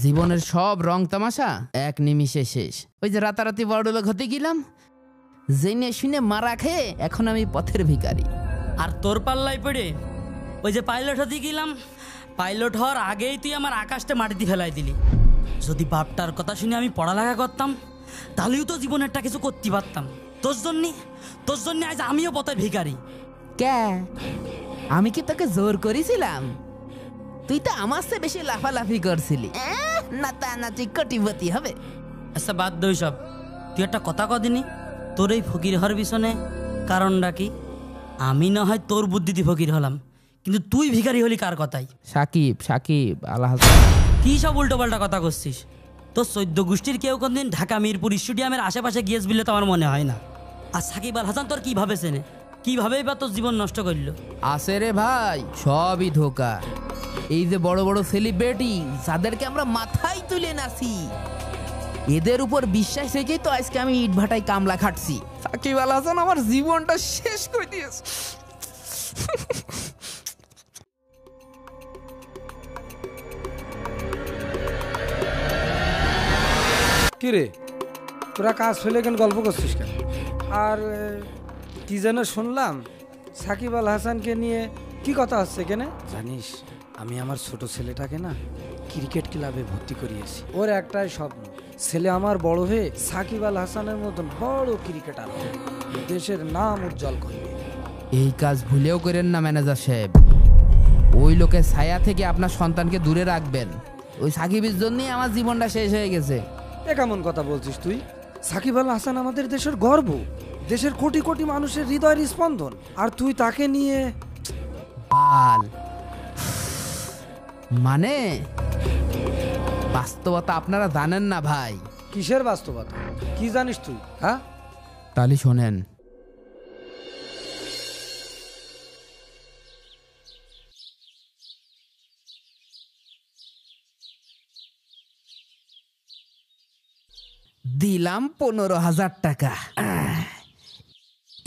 জীবনের সব রং তামাশা এক নিমিষে শেষ। ওই যে রাতারাতি বড়লোক হতে গেলাম, জেনে শুনে মারা খেয়ে এখন আমি পথের ভিখারি। আর তোর পাল্লাই পড়ে ওই যে পাইলট হতে গেলাম, পাইলট হওয়ার আগেই তুই আমার আকাশটা মাটিতে ফেলাই দিলি। যদি বাপটার কথা শুনে আমি পড়ালেখা করতাম তাহলেও তো জীবনে একটা কিছু করতে পারতাম। তোর জন্য আজ আমিও পথের ভিখারি। কে? আমি কি তোকে জোর করেছিলাম? তুই তো আমার চেয়ে বেশি লাফালাফি করছিলি। নাচানাচি কোটিপতি হবে। আচ্ছা বাদ দই সব, তুই একটা কথা কদিনি, তোর এই ফকির হওয়ার পিছনে কারণটা কি? আমি না হয় তোর বুদ্ধিতে ফকির হলাম, কিন্তু তুই ভিখারি হলি কার কথাই? সাকিব আল্লাহ। কি সব উল্টো পাল্টা কথা করছিস? তোর 14 গোষ্ঠীর কেউ কোনদিন ঢাকা মিরপুর স্টেডিয়ামের আশেপাশে গিয়েছ বলে তো আমার মনে হয় না। আর সাকিব আল হাসান তোর কিভাবে চেনে? কিভাবেই বা তোর জীবন নষ্ট করলো? আসে রে ভাই, সবই ধোকা। এই যে বড় বড় সেলিব্রিটি যাদেরকে আমরা মাথায় তুলে নাচি, এদের উপর বিশ্বাস রেখেই তো আজকে আমি ইট ভাটায় কামলা খাটছি। সাকিব আল হাসান আমার জীবনটা শেষ করে দিয়েছে। কিরে তোরা কাজ ফেলে কেন গল্প করছিস কেন? আর কি যেন শুনলাম সাকিব আল হাসানকে নিয়ে কি কথা হচ্ছে কেন জানিস? আমি আমার ছোট ছেলেটাকে না ক্রিকেট ক্লাবে ভর্তি করিয়েছি। ওর একটাই স্বপ্ন, ছেলে আমার বড় হয়ে সাকিব আল হাসানের মতন বড় ক্রিকেটার হবে, দেশের নাম উজ্জ্বল করবে। এই কাজ ভুলেও করেন না ম্যানেজার সাহেব। ওই লোকের ছায়া থেকে আপনার সন্তানকে দূরে রাখবেন। ওই সাকিবের জন্যই আমার জীবনটা শেষ হয়ে গেছে। এ কেমন কথা বলছিস তুই? সাকিব আল হাসান আমাদের দেশের গর্ব, দেশের কোটি কোটি মানুষের হৃদয়ের স্পন্দন, আর তুই তাকে নিয়ে বাল। মানে বাস্তবতা আপনারা জানেন না ভাই। কিসের বাস্তবতা? কি জানিস তুই? হ্যাঁ, তাহলে শোনেন। দিলাম 15,000 টাকা।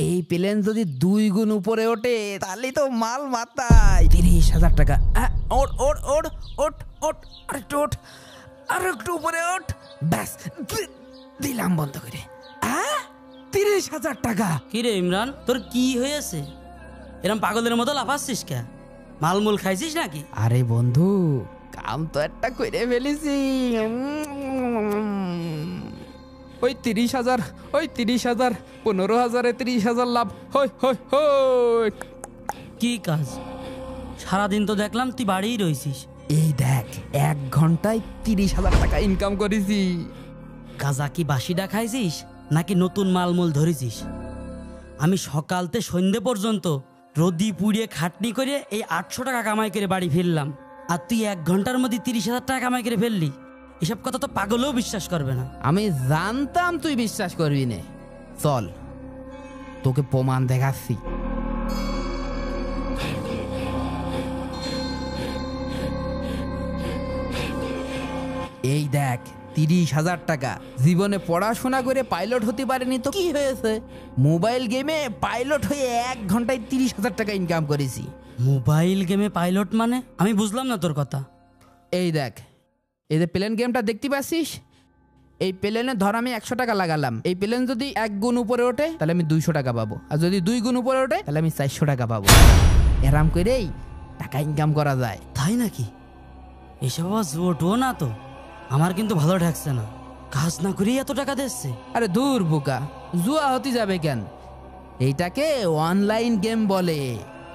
এই প্লেন যদি 2 গুণ উপরে ওঠে তাহলে তো মাল মাথায়। 30,000 টাকা। ওঠ ওঠ ওঠ ওঠ ওঠ, আরেকটু ওঠ, আরেকটু উপরে ওঠ। ব্যাস দিলাম বন্ধ করে। 30,000 টাকা। কিরে ইমরান, তোর কি হয়েছে? এরম পাগলের মতো লাফাচ্ছিস কে? মালমূল খাইছিস নাকি? আরে বন্ধু, কাম তো একটা করে ফেলেছি। ওই 30,000, 15,000-এ 30,000 লাভ। হই হই হই। কি কাজ? সারাদিন তো দেখলাম তুই বাড়িই রইছিস। এই দেখ, 1 ঘন্টায় 30,000 টাকা ইনকাম করেছি। গাজা কি বাসিটা খাইছিস নাকি নতুন মালমূল ধরেছিস? আমি সকালতে সন্ধ্যে পর্যন্ত রোদি পুড়িয়ে খাটনি করে এই 800 টাকা কামাই করে বাড়ি ফিরলাম, আর তুই 1 ঘন্টার মধ্যে 30,000 টাকা কামাই করে ফেললি? এসব কথা তো পাগলেও বিশ্বাস করবে না। আমি জানতাম তুই বিশ্বাস করবি না। চল তোকে প্রমাণ দেখাচ্ছি। এই দেখ, 30,000 টাকা। জীবনে পড়াশোনা করে পাইলট হতে পারেনি তো কি হয়েছে? মোবাইল গেমে পাইলট হয়ে 1 ঘন্টায় 30,000 টাকা ইনকাম করেছি। মোবাইল গেমে পাইলট মানে? আমি বুঝলাম না তোর কথা। এই দেখ, এই যে প্লেন গেমটা দেখতে পাচ্ছিস, এই প্লেনে ধর আমি 100 টাকা লাগালাম। এই প্লেন যদি 1 গুণ উপরে ওঠে তাহলে আমি 200 টাকা পাবো, আর যদি 2 গুণ উপরে ওঠে তাহলে আমি 400 টাকা পাবো। এরাম করেই টাকা ইনকাম করা যায়। তাই নাকি? এসব জোটও না তো, আমার কিন্তু ভালো ঠেকছে না। কাজ না করেই এত টাকা দিচ্ছে? আরে দূর বোকা, জুয়া হতে যাবে কেন? এইটাকে অনলাইন গেম বলে।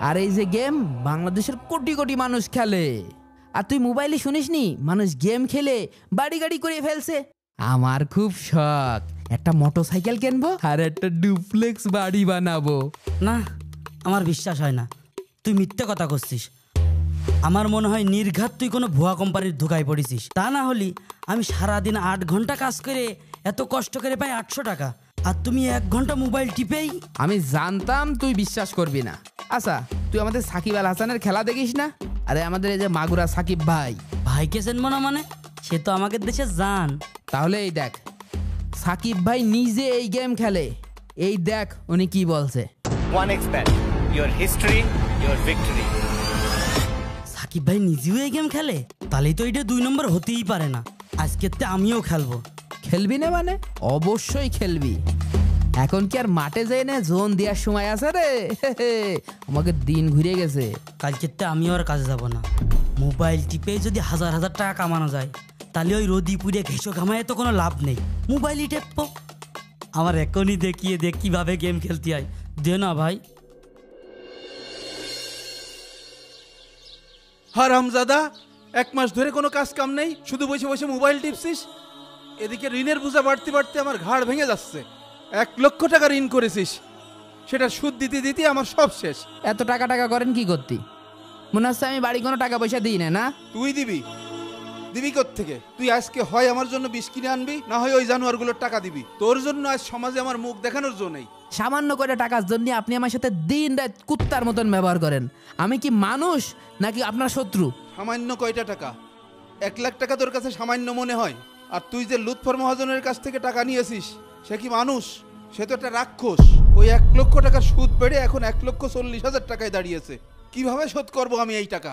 আর এই যে গেম বাংলাদেশের কোটি কোটি মানুষ খেলে। আর তুই মোবাইলে শুনিসনি মানুষ গেম খেলে বাড়ি গাড়ি করে ফেলছে? আমার খুব শখ, একটা মোটরসাইকেল কিনবো আর একটা ডুপ্লেক্স বাড়ি বানাবো। না, আমার বিশ্বাস হয় না, তুই মিথ্যে কথা করছিস। আমার মনে হয় নির্ঘাত তুই কোনো ভুয়া কোম্পানির ধোকায় পড়েছিস। তা না হলে আমি সারাদিন 8 ঘন্টা কাজ করে এত কষ্ট করে পাই 800 টাকা, আর তুমি 1 ঘন্টা মোবাইল টিপেই। আমি জানতাম তুই বিশ্বাস করবি না। আচ্ছা, তুই আমাদের সাকিব আল হাসানের খেলা দেখিস না? আরে আমাদের এই যে মাগুরা সাকিব ভাই। ভাইকে চেনবো না মানে? সে তো আমাদের দেশে জান। তাহলে এই দেখ, সাকিব ভাই নিজে এই গেম খেলে। এই দেখ উনি কি বলছে। OneXBet, your history, your victory. Shakib ভাই নিজেও এই গেম খেলে? তাহলে তো এটা 2 নম্বর হতেই পারে না। আজকেতে আমিও খেলবো। খেলবি না মানে? অবশ্যই খেলবি। এখন কি আর মাঠে যাই না জোন দেওয়ার সময় আছে রে? আমাকে দিন ঘুরে গেছে। কালকেতে আমিও আর কাজে যাব না। মোবাইল টিপে যদি হাজার হাজার টাকা কামানো যায়, তাহলে ওই রোদি পুড়ে ঘেঁষো ঘামায় তো কোনো লাভ নেই। মোবাইলই টেপো। আমার এখনই দেখিয়ে দেখ কিভাবে গেম খেলতে হয়। দে না ভাই। হারামজাদা, 1 মাস ধরে কোনো কাজ কাম নেই, শুধু বসে বসে মোবাইল টিপছিস। এদিকে ঋণের বোঝা বাড়তে বাড়তে আমার ঘাড় ভেঙে যাচ্ছে। 1 লক্ষ টাকা ঋণ করেছিস, সেটা সুদ দিতে দিতে আমার সব শেষ। এত টাকা টাকা করেন কি করতি? মনে হচ্ছে আমি বাড়ি কোনো টাকা পয়সা দিই না। না তুই দিবি থেকে? তুই আজকে হয় আমার জন্য বিষ কিনে আনবি, না হয় ওই জানোয়ারগুলোর টাকা দিবি। তোর জন্য আজ সমাজে আমার মুখ দেখানোর জন্য নেই। সামান্য করে টাকার জন্য আপনি আমার সাথে দিন রাত কুত্তার মতন ব্যবহার করেন। আমি কি মানুষ নাকি আপনার শত্রু? সামান্য কয়টা টাকা? 1 লাখ টাকা তোর কাছে সামান্য মনে হয়? আর তুই যে লুৎফর মহাজনের কাছ থেকে টাকা নিয়েছিস, সে কি মানুষ? সে তো একটা রাক্ষস। ওই 1 লক্ষ টাকার সুদ বেড়ে এখন 1,40,000 টাকায় দাঁড়িয়েছে। কিভাবে শোধ করব আমি এই টাকা?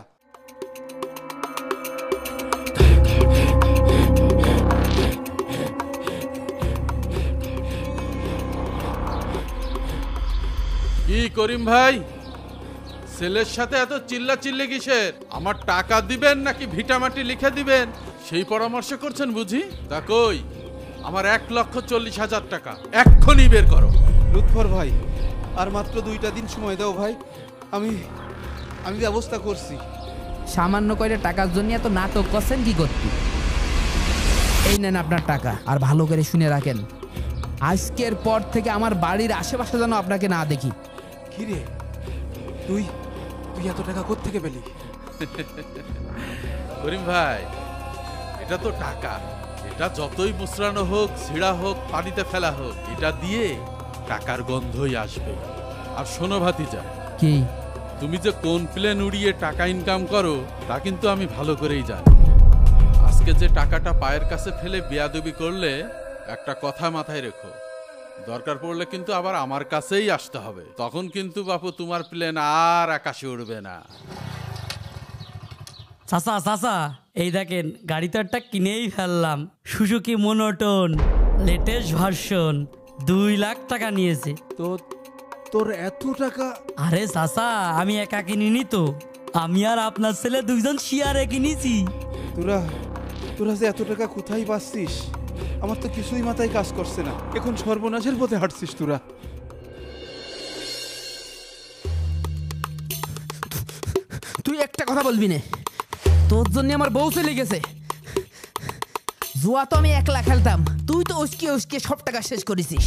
কি করিম ভাই, ছেলের সাথে এত চিল্লা চিল্লি কিসের? আমার টাকা দিবেন নাকি ভিটামাটি লিখে দিবেন সেই পরামর্শ করছেন বুঝি? তা কই আমার 1,40,000 টাকা এক্ষুনি বের করো। লুৎফর ভাই, আর মাত্র 2টা দিন সময় দাও ভাই, আমি ব্যবস্থা করছি। সামান্য করে টাকার জন্য এত নাটক করছেন কি করতি? এই নেন আপনার টাকা, আর ভালো করে শুনে রাখেন, আজকের পর থেকে আমার বাড়ির আশেপাশে যেন আপনাকে না দেখি। কি রে, তুই এত টাকা কোত্থেকে পেলি? করিম ভাই, এটা তো টাকা। এটা যতই মুচড়ানো হোক, ছিঁড়া হোক, পানিতে ফেলা হোক, এটা দিয়ে টাকার গন্ধই আসবে। আর শোনো ভাতিজা, কি? তুমি যে কোন প্লেন উড়িয়ে টাকা ইনকাম করো তা কিন্তু আমি ভালো করেই জানি। আজকে যে টাকাটা পায়ের কাছে ফেলে বেয়াদবি করলে, একটা কথা মাথায় রেখো, দরকার পড়লে কিন্তু আবার আমার কাছেই আসতে হবে। তখন কিন্তু বাপু তোমার প্লেন আর আকাশে উড়বে না। চাচা চাচা, এই দেখেন গাড়ি তো একটা কিনেই ফেললাম। Suzuki monotone latest version, 2 lakh টাকা নিয়েছে। তো তোর এত টাকা? আরে চাচা, আমি একা কিনিনি তো, আমি আর আপনার ছেলে 2জন শেয়ারে কিনেছি। তোরা যে এত টাকা কোথায় পাচ্ছিস? আমার তো কিছুই মাথায় কাজ করছে না। এখন সর্বনাশের পথে হাঁটছিস তোরা। তুই একটা কথা বলবি না, তোর জন্য আমার বউ চলে গেছে। জুয়া তো আমি 1 লাখ খেলতাম, তুই তো উস্কে সব টাকা শেষ করেছিস।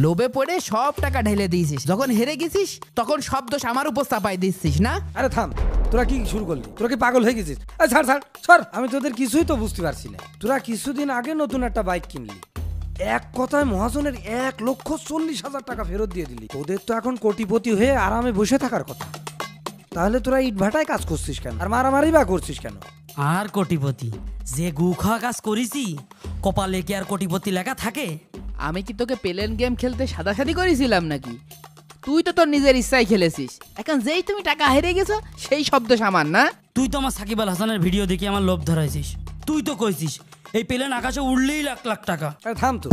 লোভে পড়ে সব টাকা ঢেলে দিয়েছিস, যখন হেরে গেছিস তখন সব দোষ আমার উপর চাপাই দিচ্ছিস না? আরে থাম, তোরা কি শুরু করলি? তোরা কি পাগল হয়ে গেছিস? ছাড়, আমি তোদের কিছুই তো বুঝতে পারছি না। তোরা কিছুদিন আগে নতুন একটা বাইক কিনলি, এক কথায় মহাজনের 1,40,000 টাকা ফেরত দিয়ে দিলি। তোদের তো এখন কোটিপতি হয়ে আরামে বসে থাকার কথা। তাহলে তোরা ইট ভাটায় কাজ করছিস কেন, আর মারামারি বা করছিস কেন? আর কোটিপতি যে গু খাওয়া কাজ করেছি, কপালে কি আর কোটিপতি লেখা থাকে? আমি কি তোকে প্লেন গেম খেলতে সাদাসাদি করেছিলাম নাকি? তুই তো তোর নিজের ইচ্ছায় খেলেছিস। এখন যেই তুমি টাকা হেরে গেছো সেই শব্দ সামান না? তুই তো আমার সাকিব আল হাসানের ভিডিও দেখে আমার লোভ ধরাইছিস। তুই তো কইছিস এই প্লেন আকাশে উড়লেই লাখ লাখ টাকা। আরে থাম তো,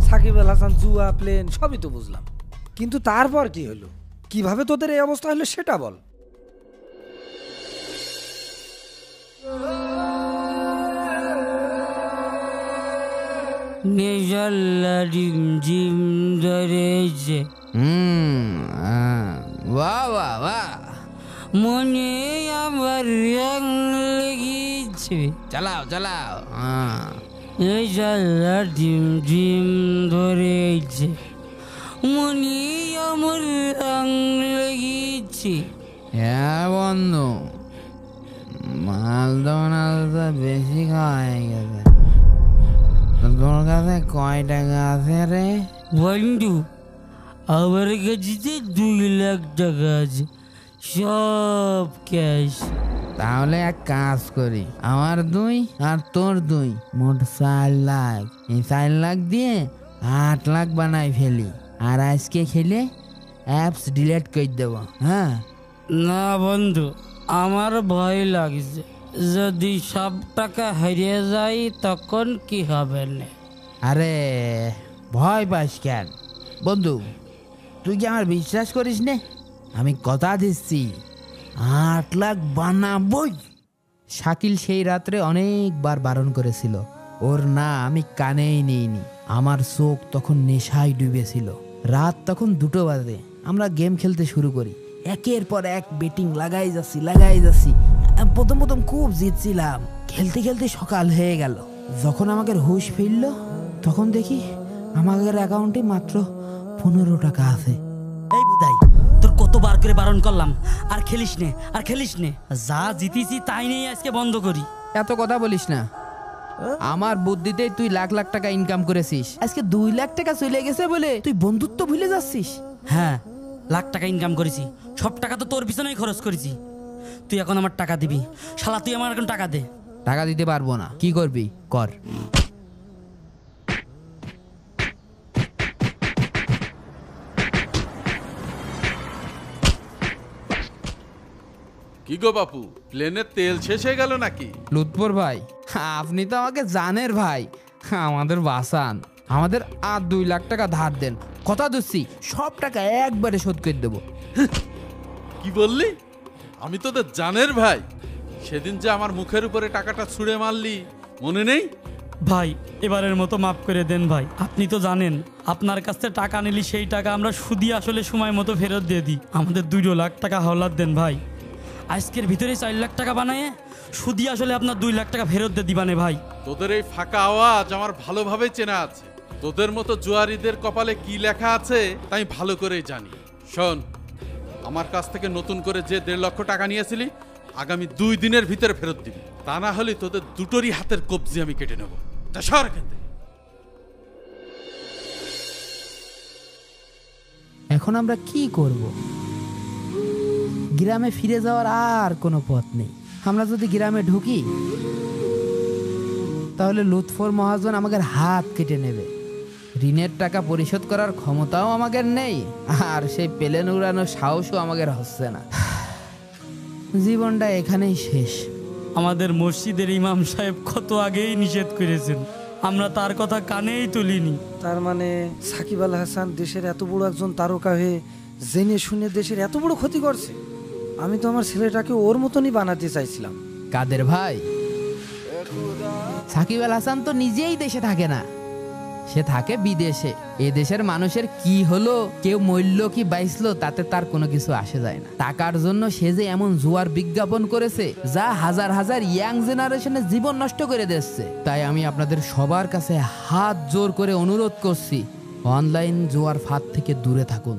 সাকিব আল হাসান, জুয়া, প্লেন সবই তো বুঝলাম, কিন্তু তারপর কি হলো? কিভাবে তোদের এই অবস্থা হলো সেটা বল। ডিম জিম ধরেছে, বাহ বাহ বাহ, মনে আমার রং লেগেছে। চালাও চালাও। এই জাল্লা ডিম জিম ধরেছে, মনে আমার রং লেগেছে। হ্যাঁ বন্ধু, মালদা বেশি খাওয়া হয়ে গেছে। তোর কাছে কয় টাকা আছে রে? বন্ধু, আমার কাছে 2 লাখ টাকা আছে, সব ক্যাশ। তাহলে এক কাজ করি, আমার 2 আর তোর 2, মোট 4 লাখ। এই 4 লাখ দিয়ে 8 লাখ বানাই ফেলি, আর আজকে খেলে অ্যাপস ডিলিট করে দেবো। হ্যাঁ না বন্ধু, আমার ভয় লাগছে। যদি সব টাকা হারিয়ে যায় তখন কি হবে? আরে ভয় পাস কেন বন্ধু? তুই কি আমার বিশ্বাস করিস নে? আমি কথা দিচ্ছি 8 লাখ বানাবই। শাকিল সেই রাত্রে অনেকবার বারণ করেছিল, ওর না আমি কানেই নিইনি। আমার চোখ তখন নেশায় ডুবেছিল। রাত তখন 2টো বাজে। আমরা গেম খেলতে শুরু করি, একের পর এক বেটিং লাগাই যাচ্ছি। প্রথম খুব জিতছিলাম। খেলতে খেলতে সকাল হয়ে গেল। যখন আমাদের হুঁশ ফিরল তখন দেখি আমাদের অ্যাকাউন্টে মাত্র 15 টাকা আছে। এই বুদাই, তোর কতবার করে বারণ করলাম আর খেলিস নে। যা জিতেছি তাই নিয়ে আজকে বন্ধ করি। এত কথা বলিস না। আমার বুদ্ধিতেই তুই লাখ লাখ টাকা ইনকাম করেছিস, আজকে 2 লাখ টাকা চলে গেছে বলে তুই বন্ধুত্ব ভুলে যাচ্ছিস। হ্যাঁ, লাখ টাকা ইনকাম করেছি, সব টাকা তো তোর পিছনেই খরচ করেছি। তুই এখন আমার টাকা দিবি। শালা তুই আমার এখন টাকা দে। টাকা দিতে পারবো না। কি করবি কর। কি গো বাপু, প্লেনের তেল শেষ হয়ে গেল নাকি? লুৎফর ভাই, আপনি তো আমাকে জানের ভাই, আমাদের বাসান। আমাদের আর 2 লাখ টাকা ধার দেন, কথা দিচ্ছি সব টাকা একবারে শোধ করে দেবো। কি বললি? আমি তোদের জানের ভাই? সেদিন যে আমার মুখের উপরে টাকাটা ছুঁড়ে মারলি, মনে নেই? ভাই, এবারের মতো মাফ করে দেন ভাই। আপনি তো জানেন আপনার কাছ থেকে টাকা নিলি সেই টাকা আমরা সুদি আসলে সময় মতো ফেরত দিয়ে দিই। আমাদের 2 লাখ টাকা হাওলাত দেন ভাই। আজকের ভিতরে 4 লাখ টাকা বানায় সুদি আসলে আপনার 2 লাখ টাকা ফেরত দিয়ে দিবানে ভাই। তোদের এই ফাঁকা আওয়াজ আমার ভালোভাবে চেনা আছে। তোদের মতো জুয়ারিদের কপালে কি লেখা আছে তাই ভালো করেই জানি। শোন, আমার কাছ থেকে নতুন করে যে 1.5 লক্ষ টাকা নিয়েছিলি আগামী 2 দিনের ভিতরে ফেরত দিবি। তা না হলে তোদের দুটোরই হাতের কবজি আমি কেটে নেব। তা সর এখান থেকে। এখন আমরা কি করব? গ্রামে ফিরে যাওয়ার আর কোনো পথ নেই। আমরা যদি গ্রামে ঢুকি তাহলে লুৎফর মহাজন আমাদের হাত কেটে নেবে। ঋণের টাকা পরিশোধ করার ক্ষমতাও আমাদের নেই, আর সেই প্লেন উড়ানোর সাহসও আমাদের হচ্ছে না। জীবনটা এখানেই শেষ। আমাদের মসজিদের ইমাম সাহেব কত আগেই নিষেধ করেছেন, আমরা তার কথা কানেই তুলিনি। তার মানে সাকিব আল হাসান দেশের এত বড় একজন তারকা হয়ে জেনে শুনে দেশের এত বড় ক্ষতি করছে? আমি তো আমার ছেলেটাকে ওর মতনই বানাতে চাইছিলাম। কাদের ভাই, সাকিব আল হাসান তো নিজেই দেশে থাকে না, সে থাকে বিদেশে। এ দেশের মানুষের কি হলো, কেউ মরল কি বাইসলো, তাতে তার কোনো কিছু আসে যায় না। টাকার জন্য সে যে এমন জুয়ার বিজ্ঞাপন করেছে যা হাজার হাজার ইয়াং জেনারেশনের জীবন নষ্ট করে দিচ্ছে। তাই আমি আপনাদের সবার কাছে হাত জোর করে অনুরোধ করছি, অনলাইন জুয়ার ফাঁদ থেকে দূরে থাকুন।